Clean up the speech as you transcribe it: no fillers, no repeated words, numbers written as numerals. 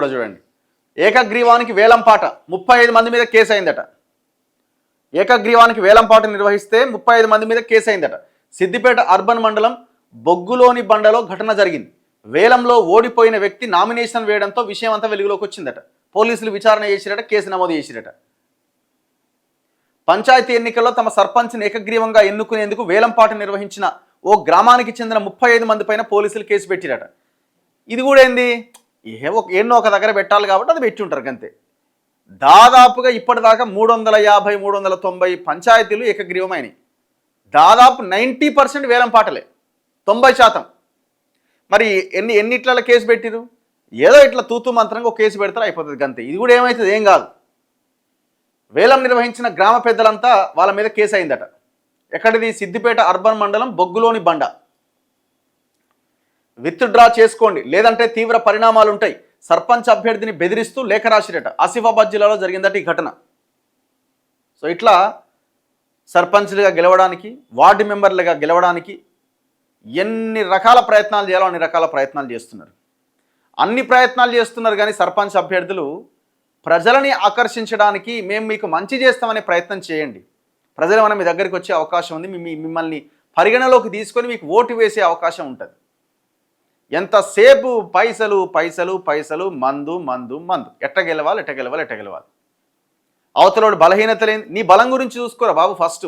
కూడా చూడండి. ఏకగ్రీవానికి వేలంపాట 35 మంది మీద కేసు అయిందట. ఏకగ్రీవానికి వేలంపాట నిర్వహిస్తే 35 మంది మీద కేసు అయిందట. సిద్దిపేట అర్బన్ మండలం బొగ్గులోని బండలో ఘటన జరిగింది. వేలంలో ఓడిపోయిన వ్యక్తి నామినేషన్ వేయడంతో విషయం అంతా వెలుగులోకి వచ్చిందట. పోలీసులు విచారణ చేసిరట, కేసు నమోదు చేసిరట. పంచాయతీ ఎన్నికల్లో తమ సర్పంచ్ని ఏకగ్రీవంగా ఎన్నుకునేందుకు వేలంపాట నిర్వహించిన ఓ గ్రామానికి చెందిన 35 మంది పైన పోలీసులు కేసు పెట్టిరట. ఇది కూడా ఏంది, ఎన్నో ఒక దగ్గర పెట్టాలి కాబట్టి అది పెట్టి ఉంటారు అంతే. దాదాపుగా ఇప్పటిదాకా 350, 390 పంచాయతీలు ఏకగ్రీవమైనవి. దాదాపు 90% వేలంపాటలే, 90%. మరి ఎన్నిట్ల కేసు పెట్టిరు? ఏదో ఇట్లా తూతూ మంత్రంగా ఒక కేసు పెడతారు, అయిపోతుంది అంతే. ఇది కూడా ఏమవుతుంది, ఏం కాదు. వేలం నిర్వహించిన గ్రామ పెద్దలంతా వాళ్ళ మీద కేసు అయిందట. ఎక్కడిది? సిద్దిపేట అర్బన్ మండలం బొగ్గులోని బండ. విత్డ్రా చేసుకోండి లేదంటే తీవ్ర పరిణామాలు ఉంటాయి, సర్పంచ్ అభ్యర్థిని బెదిరిస్తూ లేఖ రాసిరట. ఆసిఫాబాద్ జిల్లాలో జరిగిందట ఈ ఘటన. సో ఇట్లా సర్పంచ్లుగా గెలవడానికి, వార్డు మెంబర్లుగా గెలవడానికి ఎన్ని రకాల ప్రయత్నాలు చేయాలో అన్ని రకాల ప్రయత్నాలు చేస్తున్నారు. అన్ని ప్రయత్నాలు చేస్తున్నారు కానీ సర్పంచ్ అభ్యర్థులు ప్రజలని ఆకర్షించడానికి మేము మీకు మంచి చేస్తామనే ప్రయత్నం చేయండి. ప్రజలు ఏమైనా మీ దగ్గరికి వచ్చే అవకాశం ఉంది, మిమ్మల్ని పరిగణలోకి తీసుకొని మీకు ఓటు వేసే అవకాశం ఉంటుంది. ఎంతసేపు పైసలు పైసలు పైసలు, మందు మందు మందు, ఎట్ట గెలవాలి. అవతలోడు బలహీనత లేని నీ బలం గురించి చూసుకోరా బాబు ఫస్ట్.